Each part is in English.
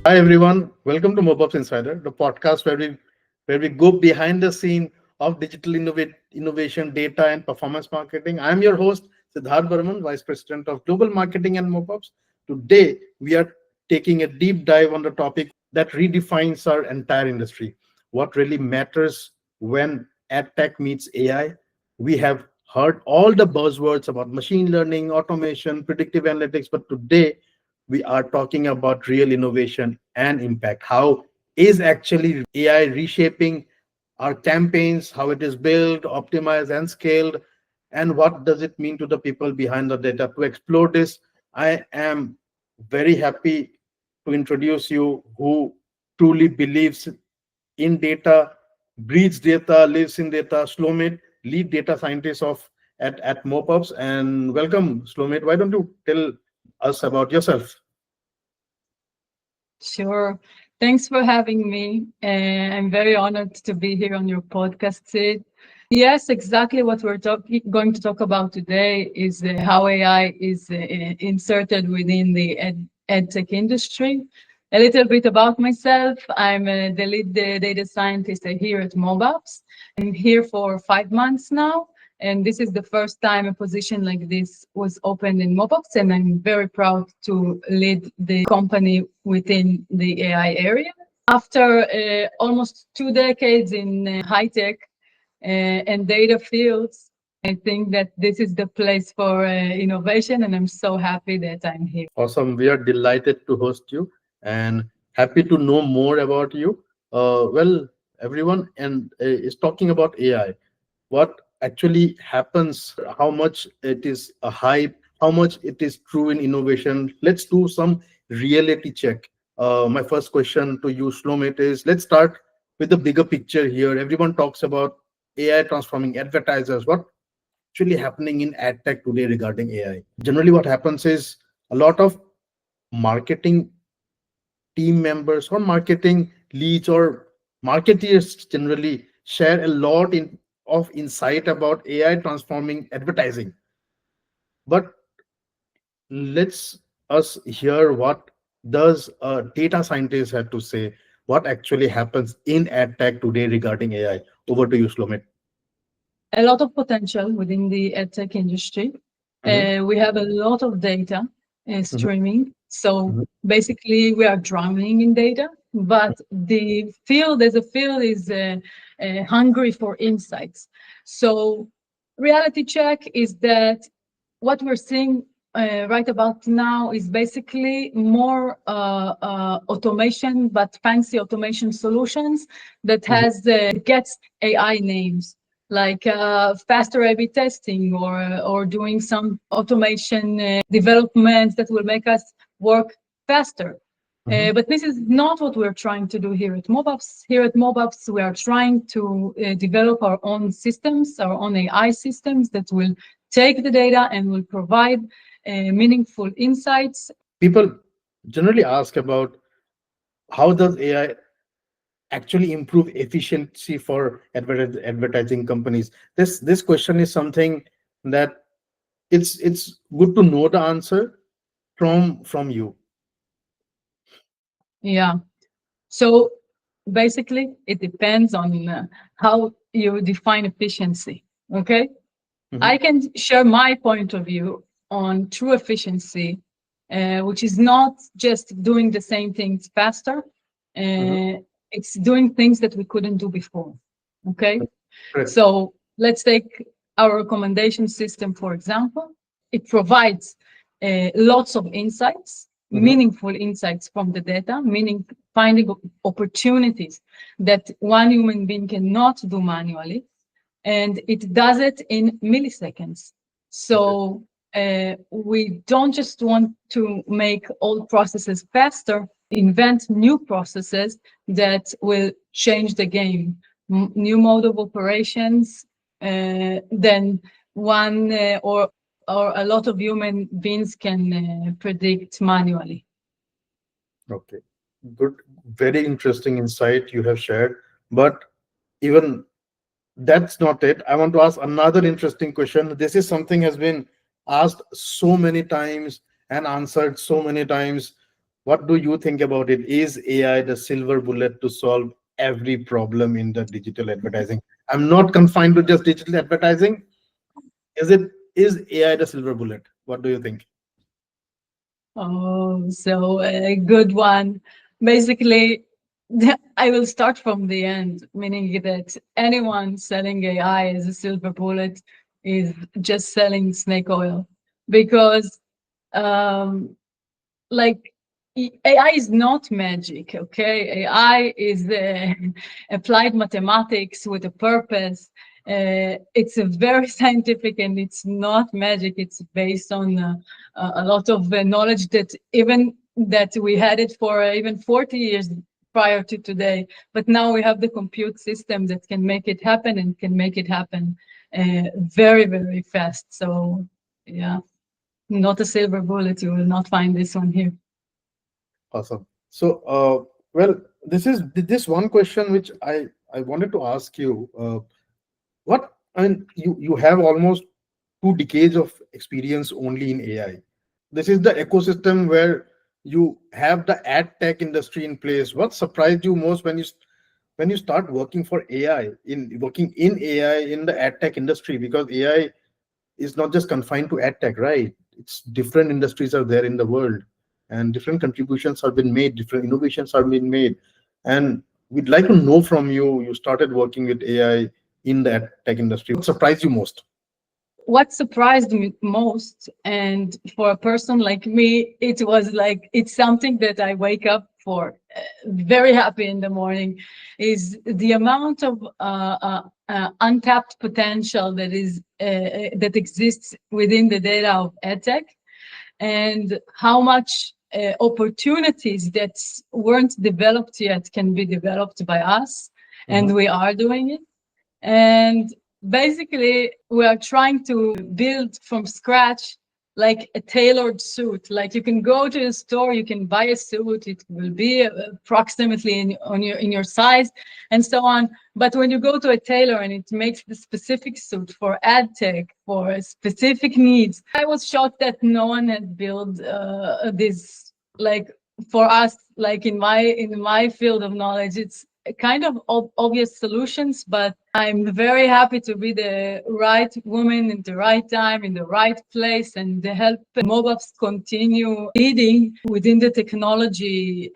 Hi everyone, welcome to Mobupps Insider, the podcast where we go behind the scene of digital innovation, data, and performance marketing. I'm your host Siddharth Barman, Vice President of Global Marketing and Mobupps. Today we are taking a deep dive on the topic that redefines our entire industry. What really matters when AdTech meets AI? We have heard all the buzzwords about machine learning, automation, predictive analytics, but today we are talking about real innovation and impact. How is actually AI reshaping our campaigns, how it is built, optimized, and scaled, and what does it mean to the people behind the data? To explore this, I am very happy to introduce you who truly believes in data, breathes data, lives in data. Shlomit, lead data scientist at Mobupps. And welcome, Shlomit. Why don't you tell us about yourself? Sure. Thanks for having me. I'm very honored to be here on your podcast, Sid. Yes, exactly what we're going to talk about today is how AI is inserted within the edtech industry. A little bit about myself. I'm the lead data scientist here at Mobupps. I'm here for 5 months now. And this is the first time a position like this was opened in Mobupps, and I'm very proud to lead the company within the AI area. After almost 2 decades in high tech and data fields, I think that this is the place for innovation, and I'm so happy that I'm here. Awesome. We are delighted to host you and happy to know more about you. Well, everyone and is talking about AI. What actually happens, how much it is a hype, how much it is true in innovation. Let's do some reality check. My first question to you, Shlomit, is let's start with the bigger picture here. Everyone talks about AI transforming advertisers. What actually happening in ad tech today regarding AI? Generally, what happens is a lot of marketing team members or marketing leads or marketeers generally share a lot of insight about AI transforming advertising. But let's us hear what does a data scientist have to say, what actually happens in ad tech today regarding AI. Over to you, Shlomit. A lot of potential within the edtech industry. Mhm, We have a lot of data mhm, streaming. So mhm, basically, we are drowning in data, but the field as a field is hungry for insights. So reality check is that what we're seeing right about now is basically more automation, but fancy automation solutions that mhm, gets AI names like faster A/B testing or doing some automation development that will make us work faster. mhm. But this is not what we're trying to do here at Mobupps. Here at Mobupps, we are trying to develop our own systems, our own AI systems that will take the data and will provide meaningful insights. People generally ask about how does AI actually improve efficiency for advertising companies. This question is something that it's good to know the answer from you. Yeah. So basically, it depends on how you define efficiency. Okay. Mhm, I can share my point of view on true efficiency, which is not just doing the same things faster. mhm. It's doing things that we couldn't do before. Okay. Correct. So let's take our recommendation system, for example. It provides lots of insights, Mhm, meaningful insights from the data, meaning finding opportunities that one human being cannot do manually. And it does it in milliseconds. okay. So we don't just want to make old processes faster, invent new processes that will change the game, new mode of operations, then one or a lot of human beings can predict manually. Okay, good, very interesting insight you have shared. But even that's not it. I want to ask another interesting question. This is something has been asked so many times and answered so many times. What do you think about it? Is AI the silver bullet to solve every problem in the digital advertising? I'm not confined to just digital advertising. Is AI the silver bullet? What do you think? Oh, so a good one. Basically, I will start from the end, meaning that anyone selling AI as a silver bullet is just selling snake oil, because um, like AI is not magic, okay? AI is applied mathematics with a purpose. It's a very scientific, and it's not magic. It's based on a lot of knowledge that even that we had it for even 40 years prior to today. But now we have the compute system that can make it happen, and can make it happen very, very fast. So yeah, not a silver bullet. You will not find this one here. Awesome. So, well, this is this one question which I wanted to ask you. What I mean, you have almost 2 decades of experience only in AI. This is the ecosystem where you have the ad tech industry in place. What surprised you most when you start working for AI working in AI in the ad tech industry? Because AI is not just confined to ad tech, right? It's different industries are there in the world, and different contributions have been made, different innovations are being made, and we'd like to know from you. You started working with AI in the ad tech industry. What surprised you most? What surprised me most, and for a person like me, it was like it's something that I wake up for very happy in the morning, is the amount of untapped potential that exists within the data of edtech, and how much opportunities that weren't developed yet can be developed by us, and we are doing it. And basically, we are trying to build from scratch like a tailored suit. Like you can go to a store, you can buy a suit, it will be approximately in your size and so on. But when you go to a tailor and it makes the specific suit for ad tech, for specific needs, I was shocked that no one had built this, like, for us, like in my field of knowledge. It's kind of obvious solutions, but I'm very happy to be the right woman in the right time, in the right place, and to help Mobupps continue leading within the technology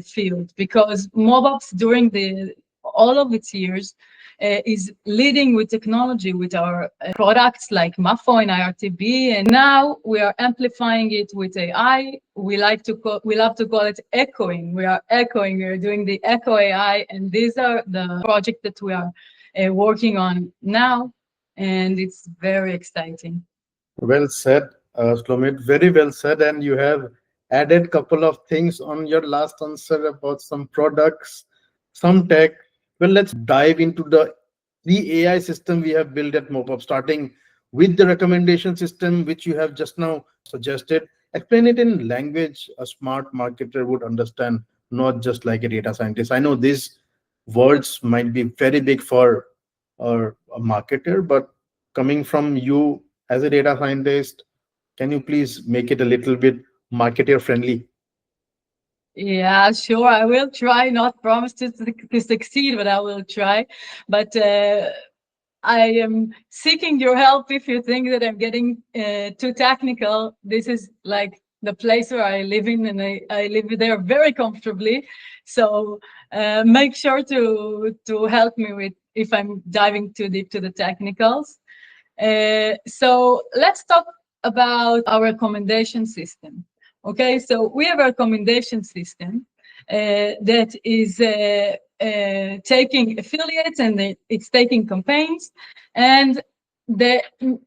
field. Because Mobupps, during all of its years, is leading with technology with our products like MAFO and IRTB, and now we are amplifying it with AI. We love to call it echoing. We are echoing. We are doing the echo AI, and these are the projects that we are working on now, and it's very exciting. Well said, Shlomit. Very well said. And you have added couple of things on your last answer about some products, some tech. Well, let's dive into the AI system we have built at Mobupps, starting with the recommendation system which you have just now suggested. Explain it in language a smart marketer would understand, not just like a data scientist. I know these words might be very big for a marketer, but coming from you as a data scientist, can you please make it a little bit marketer friendly? Yeah, sure. I will try. Not promise to succeed, but I will try. But I am seeking your help if you think that I'm getting too technical. This is like the place where I live in, and I live there very comfortably. So make sure to help me with if I'm diving too deep to the technicals. So let's talk about our recommendation system. Okay, so we have a recommendation system that is taking affiliates, and it's taking campaigns, and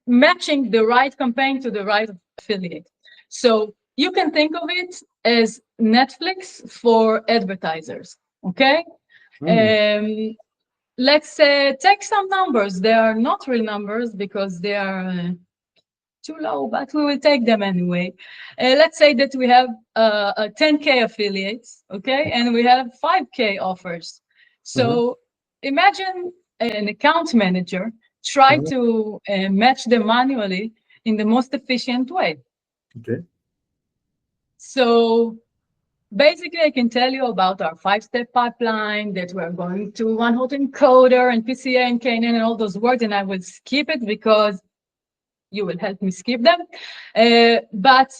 matching the right campaign to the right affiliate. So you can think of it as Netflix for advertisers. Okay. Let's take some numbers. They are not real numbers because they are too low, but we will take them anyway. Let's say that we have 10K affiliates, okay, and we have 5K offers. So imagine an account manager try to match them manually in the most efficient way. Okay. So Basically, I can tell you about our 5-step pipeline, that we're going to one hot encoder and PCA and KNN and all those words, and I will skip it because you will help me skip them. But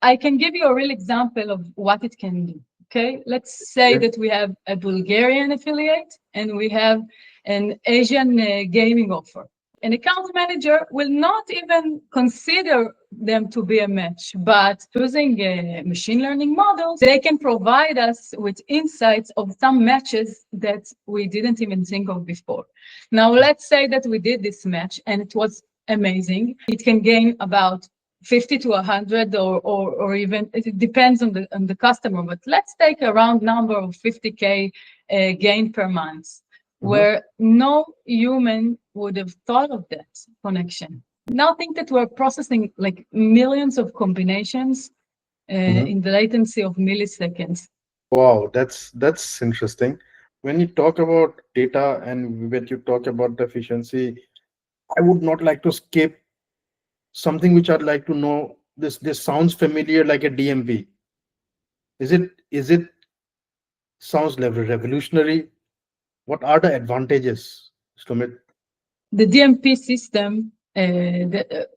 I can give you a real example of what it can do. Okay, let's say Okay. that we have a Bulgarian affiliate and we have an Asian gaming offer. An account manager will not even consider them to be a match, but using machine learning models, they can provide us with insights of some matches that we didn't even think of before. Now, let's say that we did this match and it was amazing. It can gain about 50 to 100 or even, it depends on the customer, but let's take a round number of 50K gain per month, where no human would have thought of that connection. Now think that we're processing like millions of combinations in the latency of milliseconds. Wow, that's interesting. When you talk about data and when you talk about the efficiency, I would not like to skip something which I'd like to know. This sounds familiar, like a DMP. Is it sounds revolutionary? What are the advantages, Shlomit? The DMP system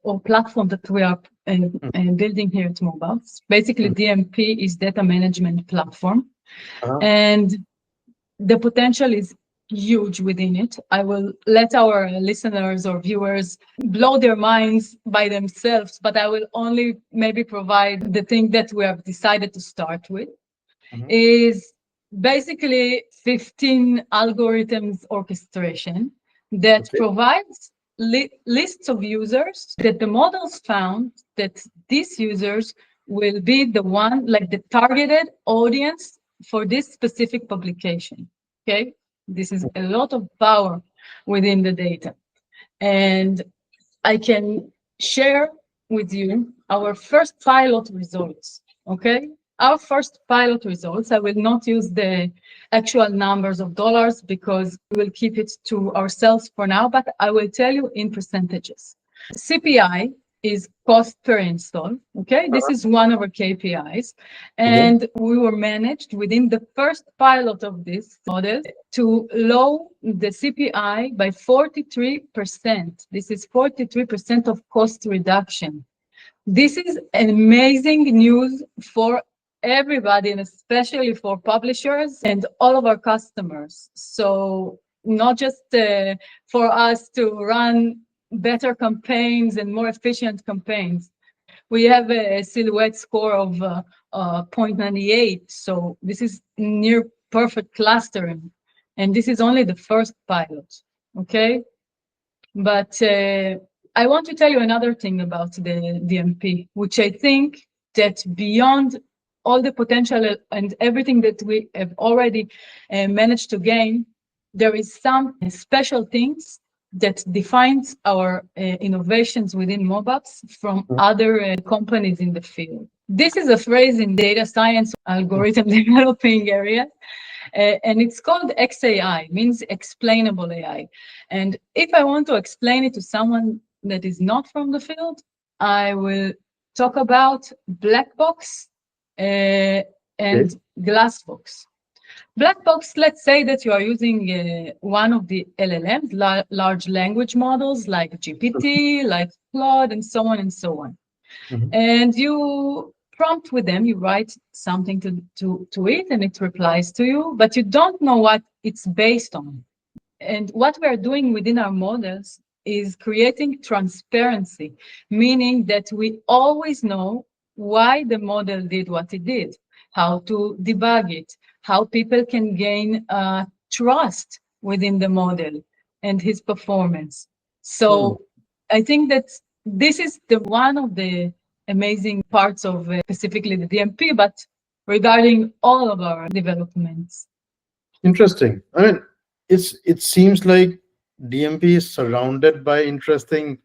or platform that we are building here at Mobupps, basically DMP is data management platform, Uh-huh. and the potential is huge within it. I will let our listeners or viewers blow their minds by themselves, but I will only maybe provide the thing that we have decided to start with. Mhm. Is basically 15 algorithms orchestration that Okay. provides lists of users that the models found that these users will be the one, like the targeted audience for this specific publication. Okay, this is a lot of power within the data, and I can share with you our first pilot results. Okay, our first pilot results. I will not use the actual numbers of dollars because we will keep it to ourselves for now, but I will tell you in percentages. CPI is cost per install. Okay, this is one of our KPIs. Okay. And we were managed within the first pilot of this model to lower the CPI by 43%. This is 43% of cost reduction. This is amazing news for everybody, and especially for publishers and all of our customers. So not just for us to run better campaigns and more efficient campaigns. We have a silhouette score of 0.98. So this is near perfect clustering. And this is only the first pilot, okay? But I want to tell you another thing about the DMP, which I think that beyond all the potential and everything that we have already managed to gain, there is some special things that defines our innovations within Mobupps from other companies in the field. This is a phrase in data science algorithm developing area, and it's called XAI, means explainable AI. And if I want to explain it to someone that is not from the field, I will talk about black box Okay. and glass box. Black box, let's say that you are using one of the LLMs, large language models like GPT, like Claude, and so on and so on. Mhm. And you prompt with them, you write something to it, and it replies to you, but you don't know what it's based on. And what we are doing within our models is creating transparency, meaning that we always know why the model did what it did, how to debug it, how people can gain trust within the model and his performance. Hmm. So I think that this is the one of the amazing parts of specifically the DMP, but regarding all of our developments. Interesting. I mean, it seems like DMP is surrounded by interesting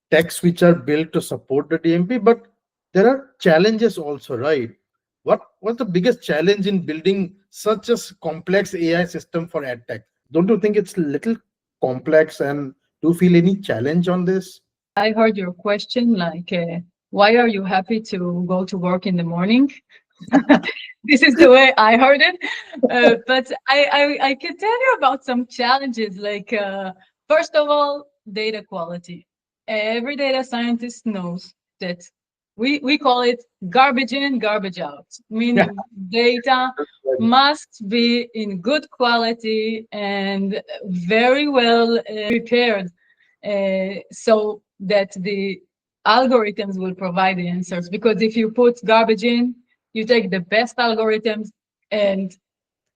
techs which are built to support the DMP, but there are challenges also, right? What's the biggest challenge in building such a complex AI system for AdTech? Don't you think it's a little complex, and do you feel any challenge on this? I heard your question like, why are you happy to go to work in the morning? This is the way I heard it. But I can tell you about some challenges. Like, first of all, data quality. Every data scientist knows that we call it garbage in, garbage out, Yeah. meaning data must be in good quality and very well prepared, so that the algorithms will provide the answers. Because if you put garbage in, you take the best algorithms and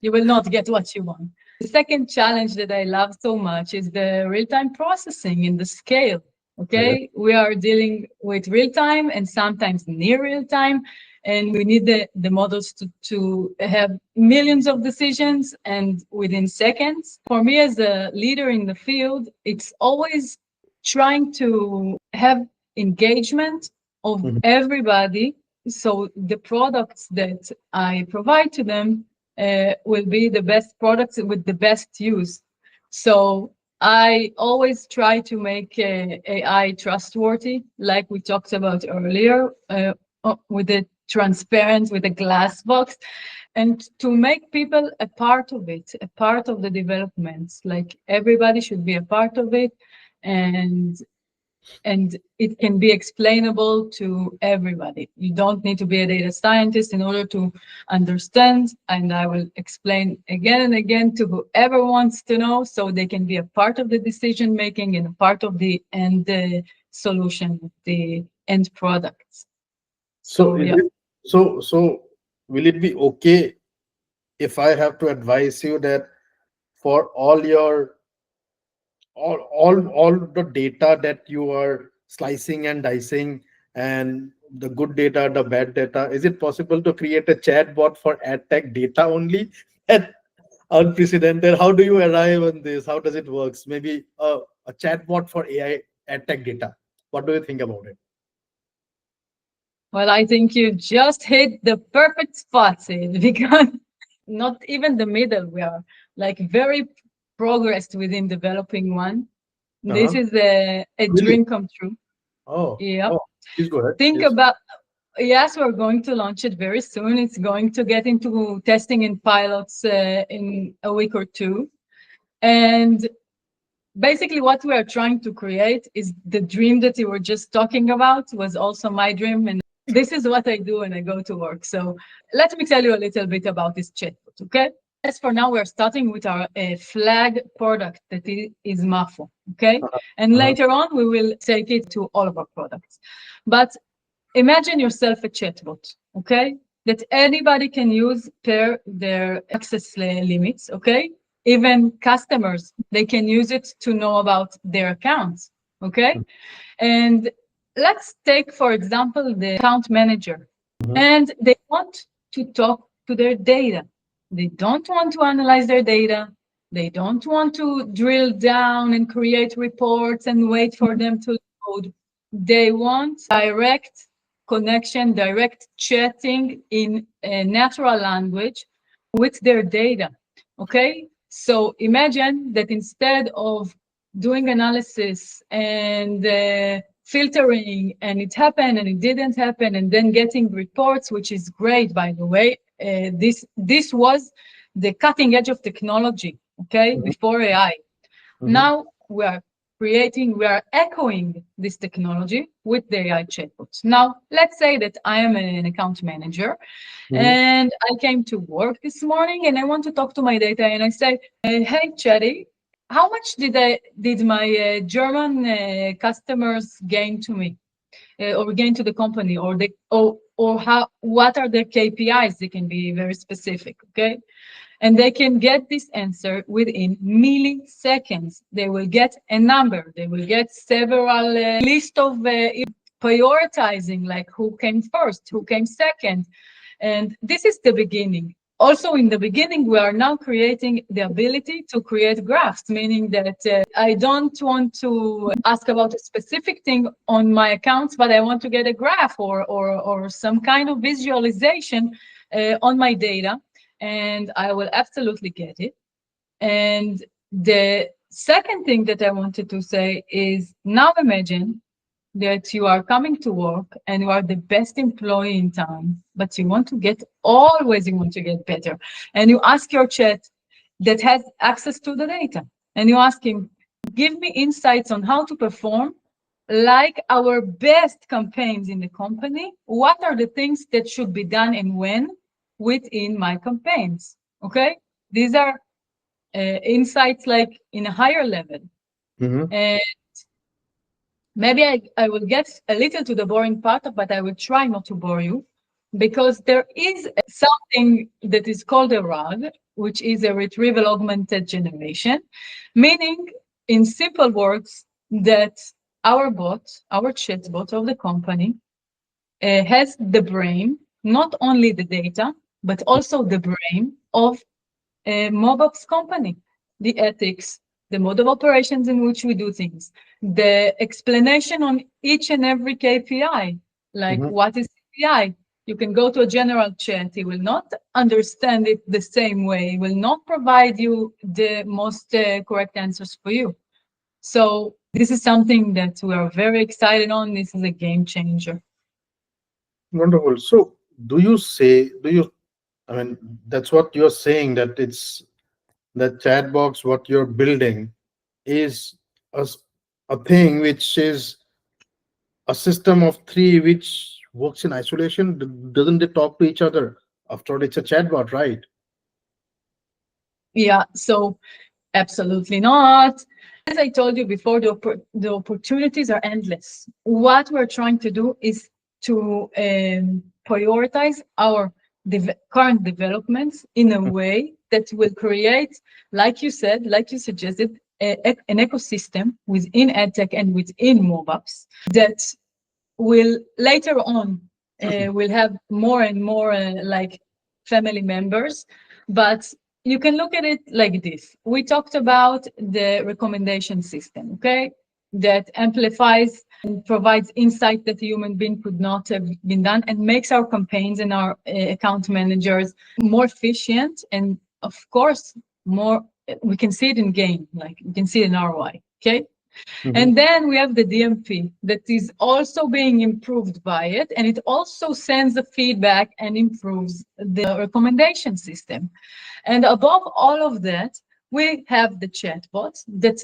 you will not get what you want. The second challenge that I love so much is the real-time processing in the scale. Yeah. Okay, we are dealing with real-time and sometimes near real-time, and we need the models to have millions of decisions and within seconds. For me, as a leader in the field, it's always trying to have engagement of Mhm. everybody, so the products that I provide to them will be the best products with the best use. So I always try to make AI trustworthy, like we talked about earlier, with the transparent, with the glass box, and to make people a part of it, a part of the developments. Like everybody should be a part of it, and it can be explainable to everybody. You don't need to be a data scientist in order to understand, and I will explain again and again to whoever wants to know, so they can be a part of the decision making and a part of the end solution, the end products. So So is yeah. it so will it be okay if I have to advise you that for all the data that you are slicing and dicing, and the good data, the bad data, is it possible to create a chatbot for ad tech data only? And unprecedented. How do you arrive on this? How does it works? Maybe a chatbot for AI ad tech data. What do you think about it? Well, I think you just hit the perfect spot, Sid, because not even the middle, we are like very progressed within developing one. This Uh-huh. is a Really? dream come true. Oh, Yep. oh, please go ahead. Think Yes. about, yes, we're going to launch it very soon. It's going to get into testing and pilots in a week or two. And basically, what we are trying to create is the dream that you were just talking about was also my dream. And this is what I do when I go to work. So let me tell you a little bit about this chatbot, okay? As for now, we're starting with our flag product that is Mafo, okay? Uh-huh. And Uh-huh. later on, we will take it to all of our products. But imagine yourself a chatbot, okay? That anybody can use per their access limits, okay? Even customers, they can use it to know about their accounts, okay? And let's take, for example, the account manager, Mhm. and they want to talk to their data. They don't want to analyze their data. They don't want to drill down and create reports and wait for them to load. They want direct connection, direct chatting in a natural language with their data. Okay? So imagine that instead of doing analysis and filtering, and it happened and it didn't happen, and then getting reports, which is great, by the way. This was the cutting edge of technology, okay, Mhm. before AI. Mhm. Now we are echoing this technology with the AI chatbots. Now, let's say that I am an account manager Mhm. and I came to work this morning and I want to talk to my data and I say, hey, Chatty, how much did my German customers gain to me or gain to the company, or how, what are their KPIs? They can be very specific, okay? And they can get this answer within milliseconds. They will get a number. They will get several list of prioritizing, like who came first, who came second. And this is the beginning. Also, in the beginning, we are now creating the ability to create graphs, meaning that I don't want to ask about a specific thing on my accounts, but I want to get a graph or some kind of visualization on my data, and I will absolutely get it. And the second thing that I wanted to say is, now imagine that you are coming to work and you are the best employee in town, but you want to get always you want to get better. And you ask your chat that has access to the data, and you ask him, give me insights on how to perform like our best campaigns in the company. What are the things that should be done and when within my campaigns? Okay, these are insights like in a higher level. Mm-hmm. And maybe I will get a little to the boring part, but I will try not to bore you, because there is something that is called a RAG, which is a retrieval augmented generation, meaning in simple words that our bot, our chatbot of the company, has the brain, not only the data, but also the brain of Mobupps company, the ethics, the mode of operations in which we do things, the explanation on each and every KPI, like Mm-hmm. what is KPI. You can go to a general chat. He will not understand it the same way. He will not provide you the most correct answers for you. So this is something that we are very excited on. This is a game changer. Wonderful. So, do you, I mean, that's what you're saying, that it's the chat box, what you're building is a, a thing which is a system of three which works in isolation. Doesn't they talk to each other? After all, it's a chatbot, right? Yeah, so absolutely not. As I told you before, the opportunities are endless. What we're trying to do is to prioritize our current developments in a way that will create, like you said, like you suggested, an ecosystem within EdTech and within Mobupps that will later on will have more and more like family members. But you can look at it like this. We talked about the recommendation system, okay, that amplifies and provides insight that a human being could not have been done, and makes our campaigns and our account managers more efficient, and of course more, we can see it in game, like we can see it in ROI. Okay, Mhm. and then we have the DMP that is also being improved by it, and it also sends the feedback and improves the recommendation system. And above all of that, we have the chatbots that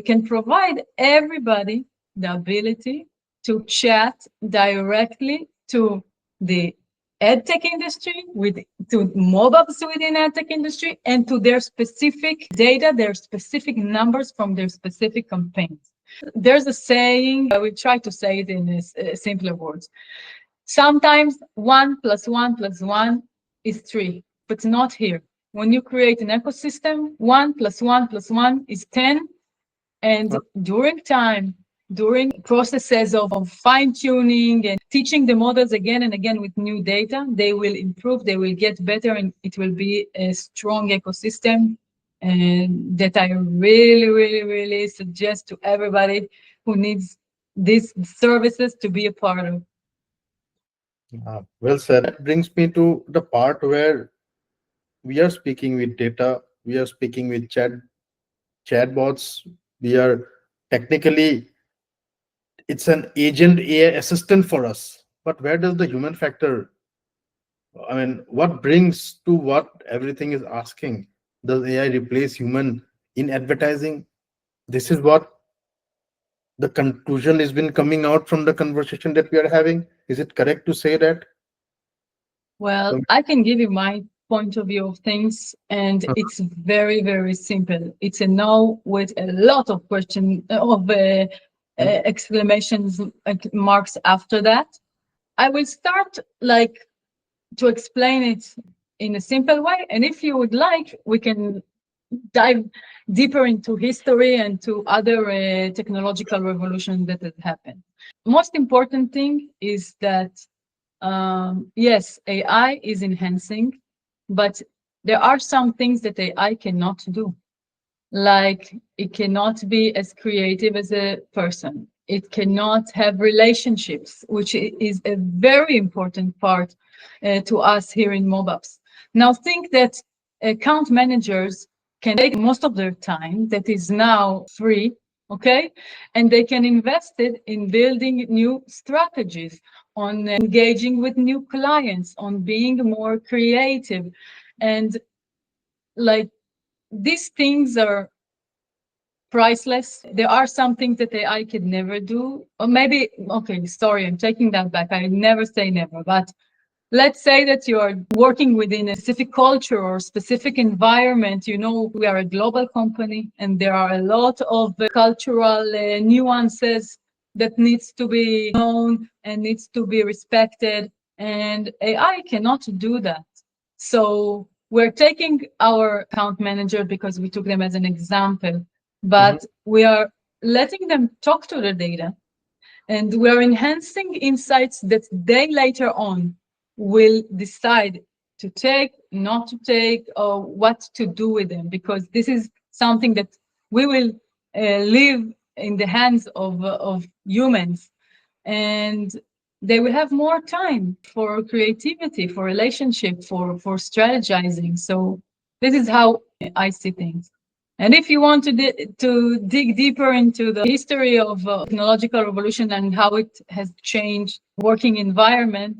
can provide everybody the ability to chat directly to the edtech industry, with to Mobupps within edtech industry, and to their specific data, their specific numbers from their specific campaigns. There's a saying, I will try to say it in simpler words. Sometimes 1 + 1 + 1 is 3, but not here. When you create an ecosystem, 1 + 1 + 1 is 10. And during time, during processes of fine tuning and teaching the models again and again with new data, they will improve, they will get better, and it will be a strong ecosystem. And that I really, really, really suggest to everybody who needs these services to be a part of. Well said. That brings me to the part where we are speaking with data, we are speaking with chatbots, we are technically, it's an agent AI assistant for us. But where does the human factor, I mean, what brings to what everything is asking? Does AI replace human in advertising? This is what the conclusion has been coming out from the conversation that we are having. Is it correct to say that? Well, I can give you my point of view of things, and it's very, very simple. It's a no with a lot of question of exclamations marks after that. I will start like to explain it in a simple way, and if you would like, we can dive deeper into history and to other technological revolutions that have happened. Most important thing is that yes, AI is enhancing, but there are some things that AI cannot do. Like it cannot be as creative as a person. It cannot have relationships, which is a very important part to us here in Mobupps. Now think that account managers can take most of their time that is now free, okay? And they can invest it in building new strategies, on engaging with new clients, on being more creative. And like these things are priceless. There are some things that AI could never do. Or maybe, okay, sorry, I'm taking that back. I never say never, but let's say that you are working within a specific culture or specific environment. You know, we are a global company and there are a lot of cultural nuances that needs to be known and needs to be respected. And AI cannot do that. So we're taking our account manager because we took them as an example, Mhm. but we are letting them talk to the data, and we are enhancing insights that they later on will decide to take, not to take, or what to do with them, because this is something that we will leave in the hands of humans. And they will have more time for creativity, for relationship, for strategizing. So this is how I see things. And if you want to dig deeper into the history of technological revolution and how it has changed working environment,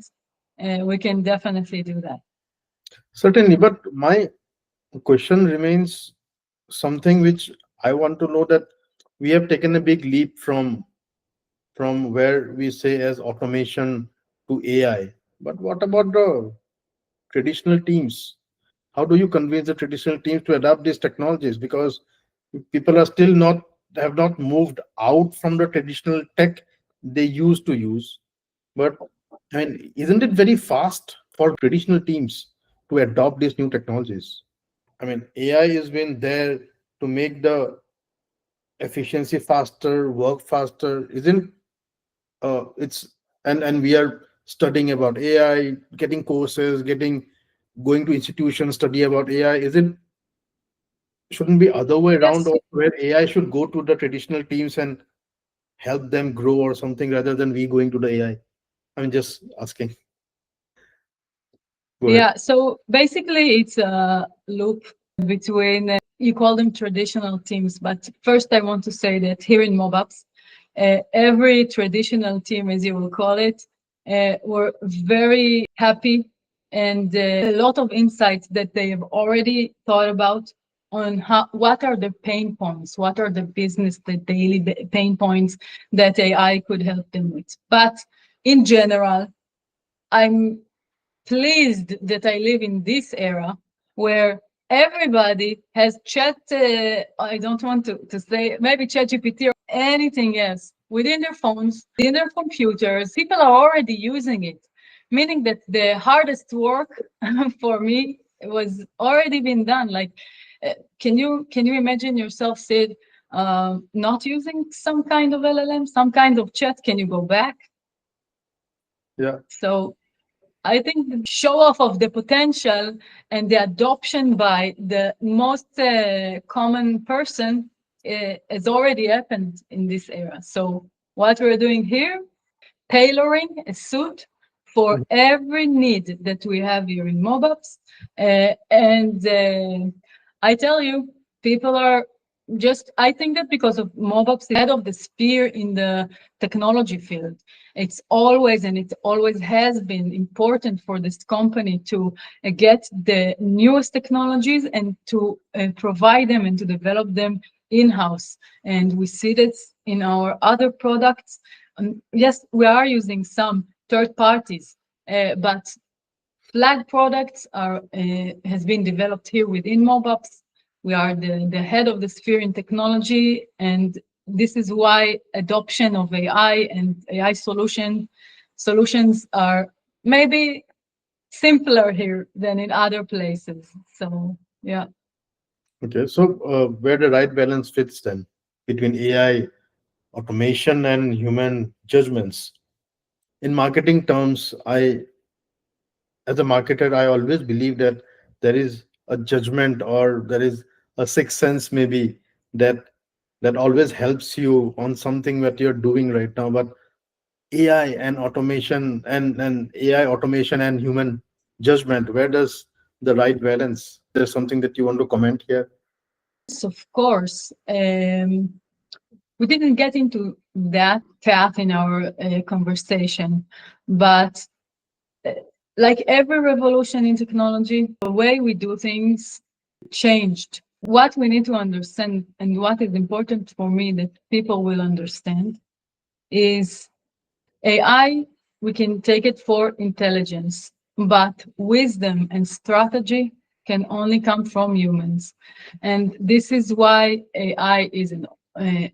we can definitely do that. Certainly, but my question remains something which I want to know, that we have taken a big leap from where we say as automation to AI. But what about the traditional teams? How do you convince the traditional teams to adopt these technologies? Because people are still not have not moved out from the traditional tech they used to use. But I mean, isn't it very fast for traditional teams to adopt these new technologies? I mean, AI has been there to make the efficiency faster, work faster. Isn't it's and we are studying about AI, getting courses, getting going to institutions, study about AI. Is it shouldn't be other way around, Yes, or where AI should go to the traditional teams and help them grow or something, rather than we going to the AI? I'm just asking. Go ahead. yeah. So basically, it's a loop between you call them traditional teams, but first I want to say that here in Mobupps, every traditional team, as you will call it, were very happy, and a lot of insights that they have already thought about on how, what are the pain points, what are the business, the daily pain points that AI could help them with. But in general, I'm pleased that I live in this era where everybody has chat, I don't want to say maybe chat GPT or anything else within their phones, within their computers. People are already using it, meaning that the hardest work for me was already been done. Like, can you imagine yourself, Sid, not using some kind of LLM, some kind of chat? Can you go back? Yeah. So I think the show off of the potential and the adoption by the most common person has already happened in this era. So what we're doing here, tailoring a suit for Mhm. every need that we have here in Mobupps. And I tell you, people are just, I think that because of Mobupps is head of the sphere in the technology field, it's always, and it always has been important for this company to get the newest technologies and to provide them and to develop them in-house. And we see this in our other products. Yes, we are using some third parties, but flag products are has been developed here within Mobupps. We are the head of the sphere in technology, and this is why adoption of AI and AI solutions are maybe simpler here than in other places. So yeah. Okay, so where the right balance fits then between AI automation and human judgments? In marketing terms, as a marketer, I always believe that there is a judgment, or there is a sixth sense maybe, that always helps you on something that you're doing right now. But AI and automation, and AI automation and human judgment, where does the right balance? There's something that you want to comment here? Yes, of course. We didn't get into that path in our conversation, but like every revolution in technology, the way we do things changed. What we need to understand, and what is important for me that people will understand, is AI, we can take it for intelligence, but wisdom and strategy can only come from humans. And this is why AI is an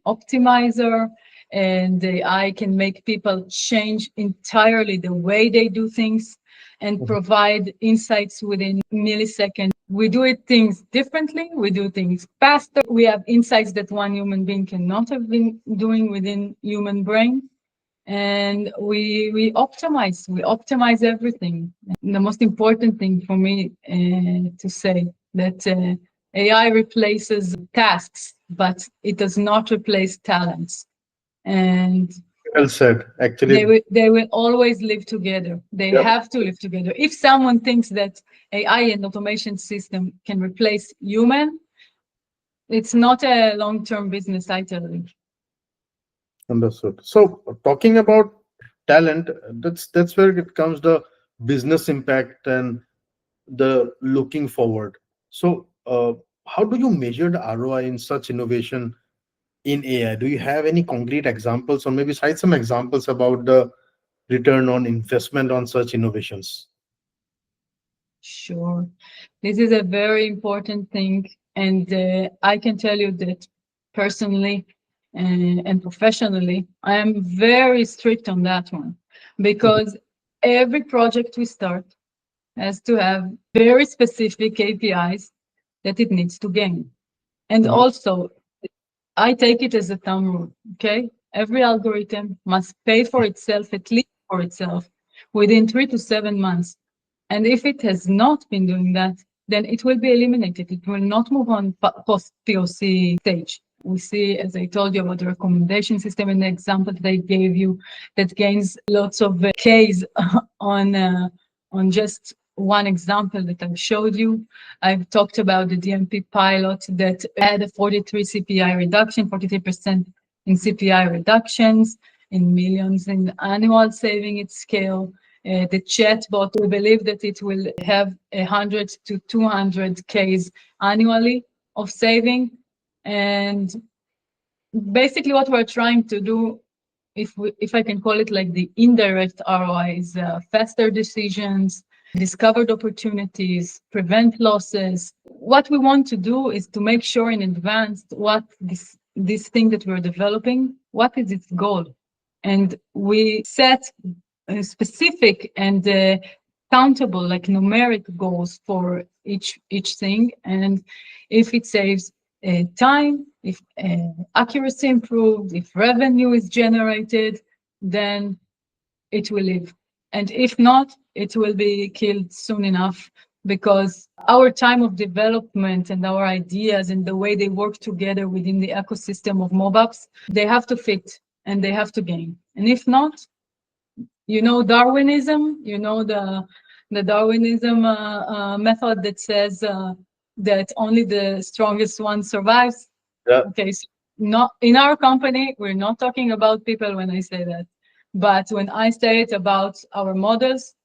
optimizer, and AI can make people change entirely the way they do things and provide insights within milliseconds. We do it things differently, we do things faster. We have insights that one human being cannot have been doing within human brain. And we optimize everything. And the most important thing for me to say that AI replaces tasks, but it does not replace talents. And Well said. Actually, they will always live together. They yeah, have to live together. If someone thinks that AI and automation system can replace human, it's not a long-term business, I tell you. understood. So talking about talent, that's where it comes the business impact and the looking forward. So how do you measure the ROI in such innovation in AI? Do you have any concrete examples, or maybe cite some examples about the return on investment on such innovations? Sure. This is a very important thing. And I can tell you that personally and professionally, I am very strict on that one because every project we start has to have very specific KPIs that it needs to gain. And Mhm. also, I take it as a thumb rule, okay? Every algorithm must pay for itself, at least for itself, within 3 to 7 months. And if it has not been doing that, then it will be eliminated. It will not move on post POC stage. We see, as I told you, about the recommendation system and the example that I gave you that gains lots of Ks on just one example that I showed you. I've talked about the DMP pilot that had a 43 CPI reduction, 43% in CPI reductions, in millions in annual saving at scale. The chatbot, we believe that it will have 100 to 200 Ks annually of saving. And basically what we're trying to do, if I can call it like the indirect ROI, is faster decisions, discovered opportunities, prevent losses. What we want to do is to make sure in advance what this thing that we're developing, what is its goal? And we set specific and countable, like numeric goals for each thing. And if it saves time, if accuracy improved, if revenue is generated, then it will live. And if not, it will be killed soon enough because our time of development and our ideas and the way they work together within the ecosystem of Mobupps, they have to fit and they have to gain. And if not, Darwinism, the Darwinism method that says that only the strongest one survives. Yeah. Okay, so not in our company, we're not talking about people when I say that. But when I say it about our models,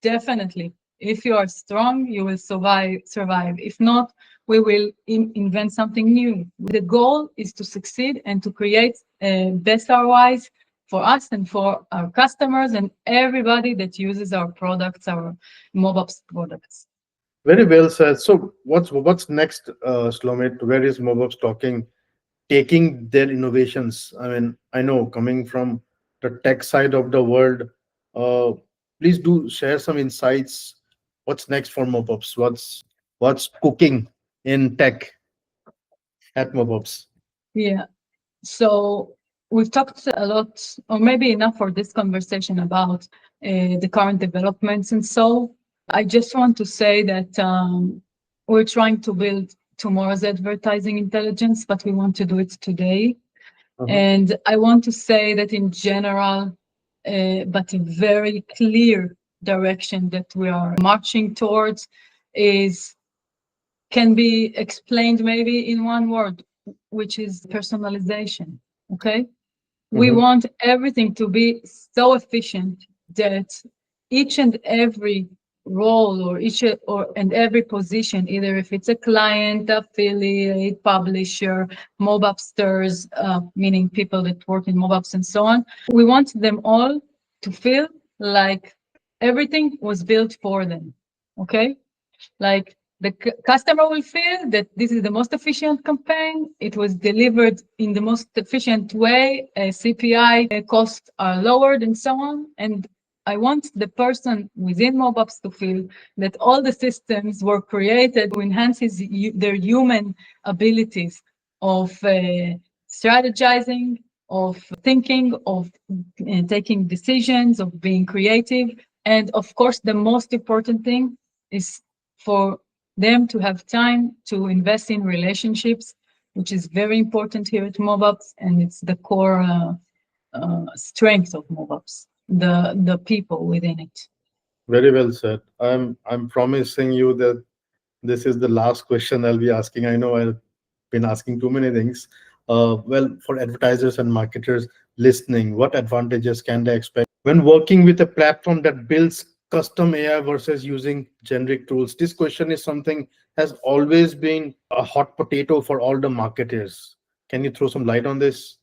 definitely, if you are strong, you will survive. If not, we will invent something new. The goal is to succeed and to create best ROIs for us and for our customers and everybody that uses our products, our Mobupps products. Very well said. So what's next, Shlomit? Where is Mobupps taking their innovations? I mean, I know coming from the tech side of the world, uh, please do share some insights. What's next for Mobupps? What's cooking in tech at Mobupps? Yeah. So we've talked a lot, or maybe enough for this conversation about the current developments. And so I just want to say that we're trying to build tomorrow's advertising intelligence, but we want to do it today. And I want to say that in general, but in very clear direction that we are marching towards can be explained maybe in one word, which is personalization. Okay. We Mhm. want everything to be so efficient that each and every role or every position, either if it's a client, affiliate, publisher, Mobupsters, meaning people that work in Mobupps and so on, we want them all to feel like everything was built for them. Okay. Like the customer will feel that this is the most efficient campaign. It was delivered in the most efficient way. CPI costs are lowered and so on. And I want the person within Mobupps to feel that all the systems were created to enhance their human abilities of strategizing, of thinking, of taking decisions, of being creative. And of course, the most important thing is for them to have time to invest in relationships, which is very important here at Mobupps, and it's the core strength of Mobupps, the people within it. Very well said. I'm promising you that this is the last question I'll be asking. I know I've been asking too many things. Well, for advertisers and marketers listening, what advantages can they expect when working with a platform that builds custom AI versus using generic tools? This question is something has always been a hot potato for all the marketers. Can you throw some light on this?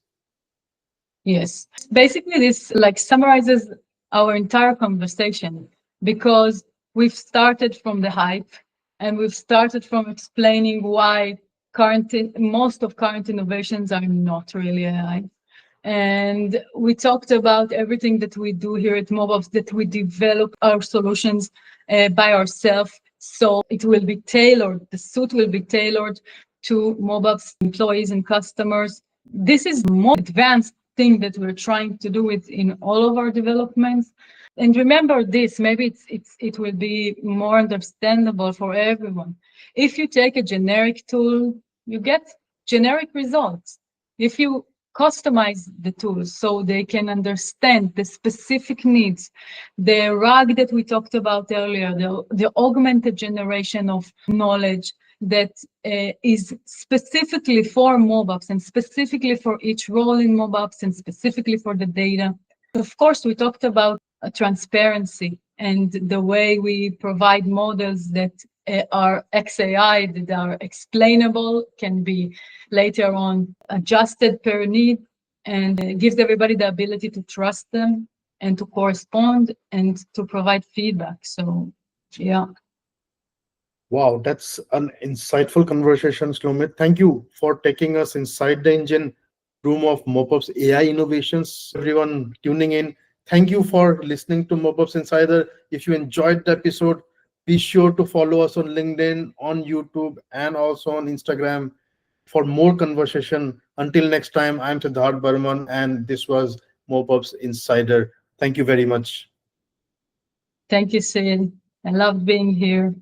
Yes. Basically, this like summarizes our entire conversation because we've started from the hype and we've started from explaining why most of current innovations are not really AI. And we talked about everything that we do here at Mobupps, that we develop our solutions by ourselves. So it will be tailored, the suit will be tailored to Mobupps employees and customers. This is the most advanced thing that we're trying to do with in all of our developments. And remember this, maybe it will be more understandable for everyone. If you take a generic tool, you get generic results. If you customize the tools so they can understand the specific needs, the RAG that we talked about earlier, the augmented generation of knowledge that is specifically for Mobupps and specifically for each role in Mobupps and specifically for the data. Of course, we talked about transparency and the way we provide models that are XAI, that are explainable, can be later on adjusted per need, and gives everybody the ability to trust them and to correspond and to provide feedback. So, yeah. Wow, that's an insightful conversation, Shlomit. Thank you for taking us inside the engine room of Mobupps AI innovations. Everyone tuning in, thank you for listening to Mobupps Insider. If you enjoyed the episode, be sure to follow us on LinkedIn, on YouTube, and also on Instagram for more conversation. Until next time, I'm Siddharth Barman, and this was Mobupps Insider. Thank you very much. Thank you, Sid. I love being here.